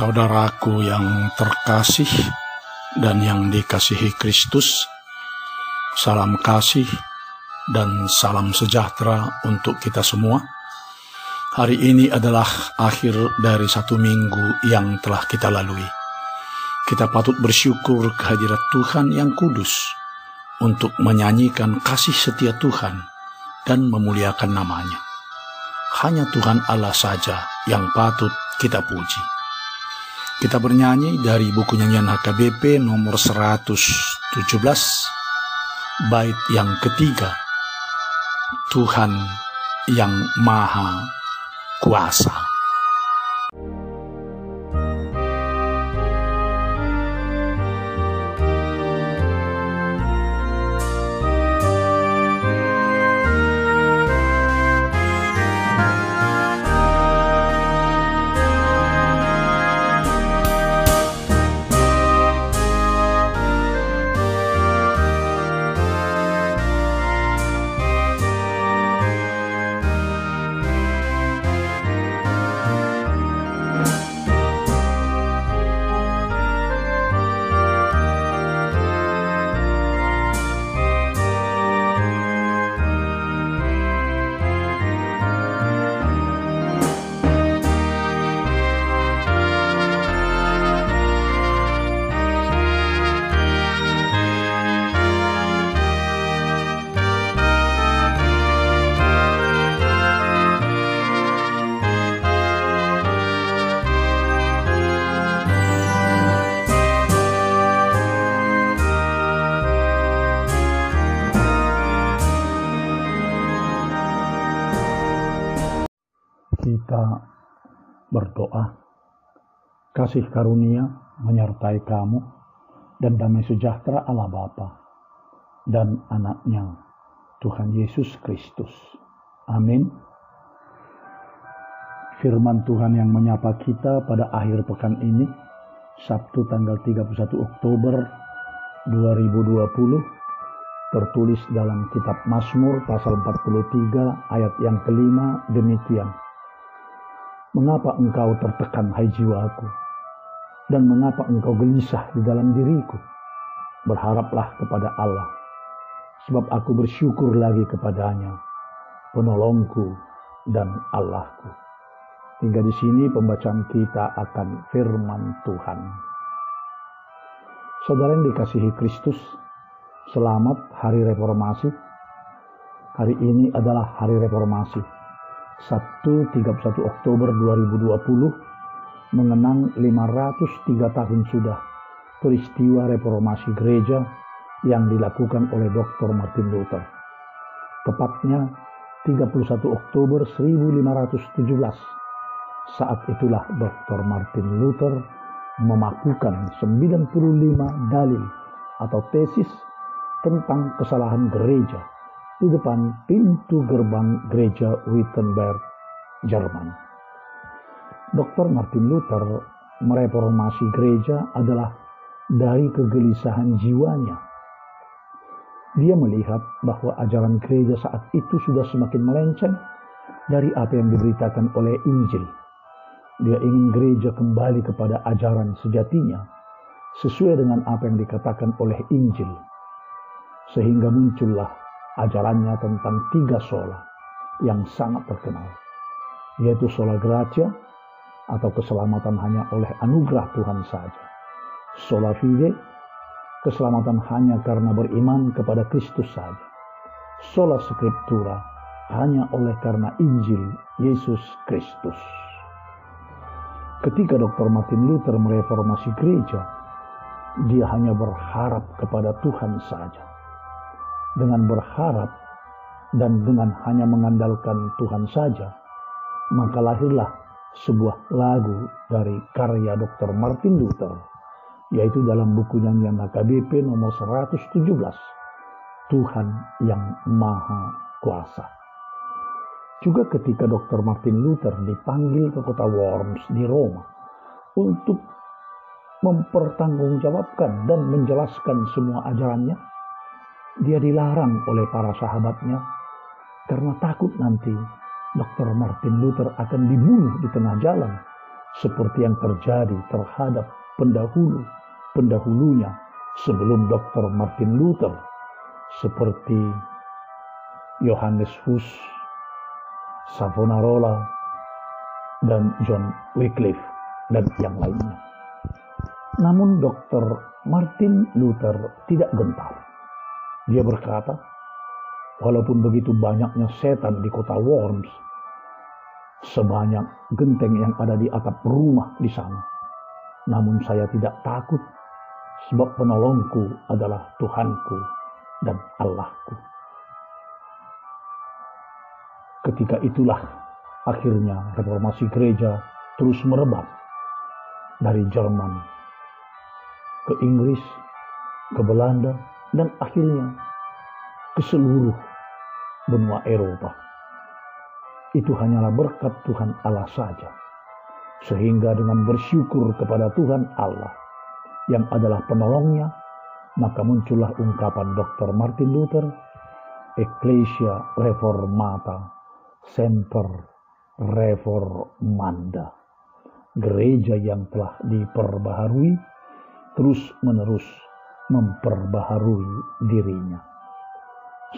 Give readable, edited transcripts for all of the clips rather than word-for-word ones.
Saudaraku yang terkasih dan yang dikasihi Kristus, salam kasih dan salam sejahtera untuk kita semua. Hari ini adalah akhir dari satu minggu yang telah kita lalui. Kita patut bersyukur kehadirat Tuhan yang kudus untuk menyanyikan kasih setia Tuhan dan memuliakan namanya. Hanya Tuhan Allah saja yang patut kita puji. Kita bernyanyi dari buku nyanyian HKBP nomor 117, bait yang ketiga, Tuhan yang Maha Kuasa. Kita berdoa. Kasih karunia menyertai kamu dan damai sejahtera Allah Bapa dan anaknya Tuhan Yesus Kristus. Amin. Firman Tuhan yang menyapa kita pada akhir pekan ini, Sabtu tanggal 31 Oktober 2020, tertulis dalam kitab Mazmur pasal 43 ayat yang kelima demikian. Mengapa engkau tertekan, hai jiwaku? Dan mengapa engkau gelisah di dalam diriku? Berharaplah kepada Allah, sebab aku bersyukur lagi kepadanya, penolongku dan Allahku. Hingga di sini pembacaan kita akan firman Tuhan. Saudara yang dikasihi Kristus, selamat Hari Reformasi. Hari ini adalah Hari Reformasi. Sabtu 31 Oktober 2020 mengenang 503 tahun sudah peristiwa reformasi gereja yang dilakukan oleh Dr. Martin Luther. Tepatnya 31 Oktober 1517. Saat itulah Dr. Martin Luther memakukan 95 dalil atau tesis tentang kesalahan gereja di depan pintu gerbang gereja Wittenberg, Jerman. Dr. Martin Luther mereformasi gereja adalah dari kegelisahan jiwanya. Dia melihat bahwa ajaran gereja saat itu sudah semakin melenceng dari apa yang diberitakan oleh Injil. Dia ingin gereja kembali kepada ajaran sejatinya, sesuai dengan apa yang dikatakan oleh Injil. Sehingga muncullah ajarannya tentang 3 sola yang sangat terkenal, yaitu sola gratia atau keselamatan hanya oleh anugerah Tuhan saja, sola fide, keselamatan hanya karena beriman kepada Kristus saja, sola scriptura, hanya oleh karena Injil Yesus Kristus. Ketika Dr. Martin Luther mereformasi gereja, dia hanya berharap kepada Tuhan saja. Dengan berharap dan dengan hanya mengandalkan Tuhan saja, maka lahirlah sebuah lagu dari karya Dr. Martin Luther, yaitu dalam buku nyanyian HKBP nomor 117, Tuhan yang Maha Kuasa. Juga ketika Dr. Martin Luther dipanggil ke kota Worms di Roma untuk mempertanggungjawabkan dan menjelaskan semua ajarannya, dia dilarang oleh para sahabatnya karena takut nanti Dr. Martin Luther akan dibunuh di tengah jalan seperti yang terjadi terhadap pendahulunya sebelum Dr. Martin Luther, seperti Johannes Hus, Savonarola, dan John Wycliffe, dan yang lainnya. Namun Dr. Martin Luther tidak gentar. Dia berkata, walaupun begitu banyaknya setan di kota Worms, sebanyak genteng yang ada di atap rumah di sana, namun saya tidak takut, sebab penolongku adalah Tuhanku dan Allahku. Ketika itulah akhirnya reformasi gereja terus merebak dari Jerman ke Inggris, ke Belanda, dan akhirnya ke seluruh benua Eropa. Itu hanyalah berkat Tuhan Allah saja. Sehingga dengan bersyukur kepada Tuhan Allah yang adalah penolongnya, maka muncullah ungkapan Dr. Martin Luther, Ecclesia Reformata Semper Reformanda, gereja yang telah diperbaharui terus-menerus memperbaharui dirinya.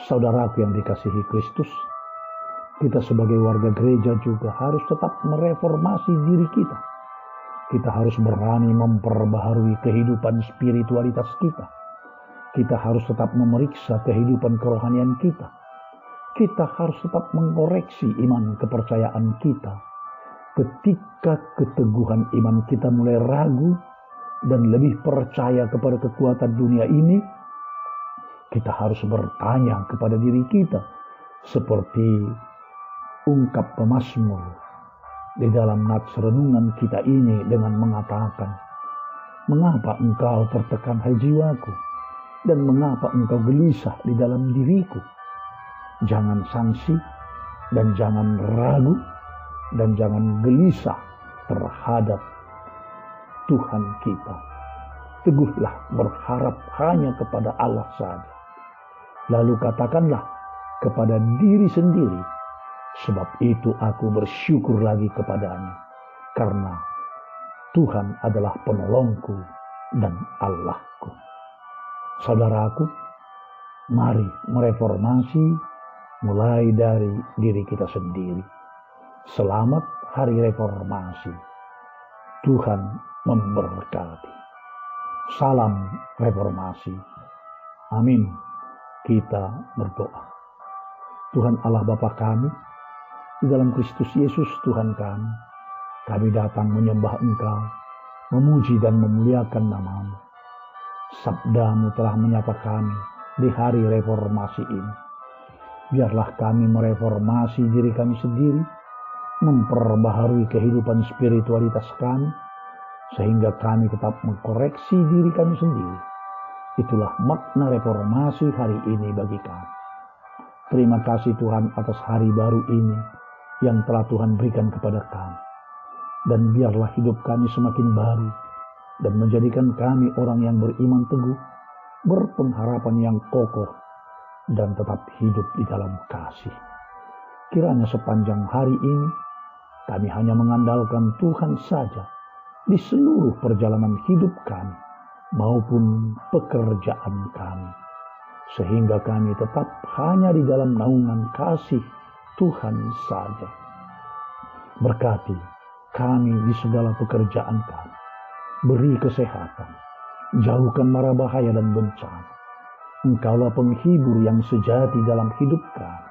Saudaraku yang dikasihi Kristus, kita sebagai warga gereja juga harus tetap mereformasi diri kita. Kita harus berani memperbaharui kehidupan spiritualitas kita. Kita harus tetap memeriksa kehidupan kerohanian kita. Kita harus tetap mengoreksi iman kepercayaan kita. Ketika keteguhan iman kita mulai ragu dan lebih percaya kepada kekuatan dunia ini, kita harus bertanya kepada diri kita seperti ungkap pemazmur di dalam nats renungan kita ini dengan mengatakan, mengapa engkau tertekan hai jiwaku, dan mengapa engkau gelisah di dalam diriku? Jangan sangsi dan jangan ragu dan jangan gelisah terhadap Tuhan kita. Teguhlah berharap hanya kepada Allah saja. Lalu katakanlah kepada diri sendiri, sebab itu aku bersyukur lagi kepadanya, karena Tuhan adalah penolongku dan Allahku. Saudaraku, mari mereformasi mulai dari diri kita sendiri. Selamat Hari Reformasi. Tuhan memberkati. Salam reformasi. Amin. Kita berdoa. Tuhan Allah Bapa kami, di dalam Kristus Yesus Tuhan kami datang menyembah Engkau, memuji dan memuliakan nama-Mu. Sabda-Mu telah menyapa kami di hari reformasi ini. Biarlah kami mereformasi diri kami sendiri, memperbaharui kehidupan spiritualitas kami, sehingga kami tetap mengkoreksi diri kami sendiri. Itulah makna reformasi hari ini bagi kami. Terima kasih Tuhan atas hari baru ini yang telah Tuhan berikan kepada kami. Dan biarlah hidup kami semakin baru dan menjadikan kami orang yang beriman teguh, berpengharapan yang kokoh, dan tetap hidup di dalam kasih. Kiranya sepanjang hari ini kami hanya mengandalkan Tuhan saja di seluruh perjalanan hidup kami maupun pekerjaan kami, sehingga kami tetap hanya di dalam naungan kasih Tuhan saja. Berkati kami di segala pekerjaan kami, beri kesehatan, jauhkan mara bahaya dan bencana. Engkaulah penghibur yang sejati dalam hidup kami,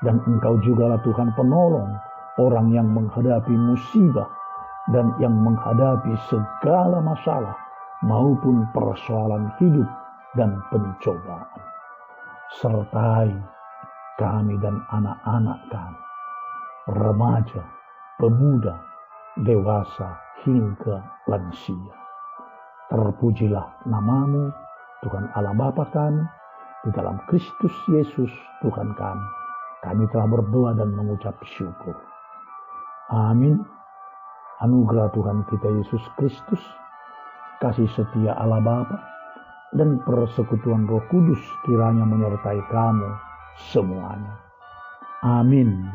dan Engkau jugalah Tuhan penolong orang yang menghadapi musibah dan yang menghadapi segala masalah maupun persoalan hidup dan pencobaan. Sertai kami dan anak-anak kami, remaja, pemuda, dewasa, hingga lansia. Terpujilah nama-Mu, Tuhan Allah Bapa kami, di dalam Kristus Yesus Tuhan kami. Kami telah berdoa dan mengucap syukur. Amin. Anugerah Tuhan kita Yesus Kristus, kasih setia Allah Bapa, dan persekutuan Roh Kudus kiranya menyertai kamu semuanya. Amin.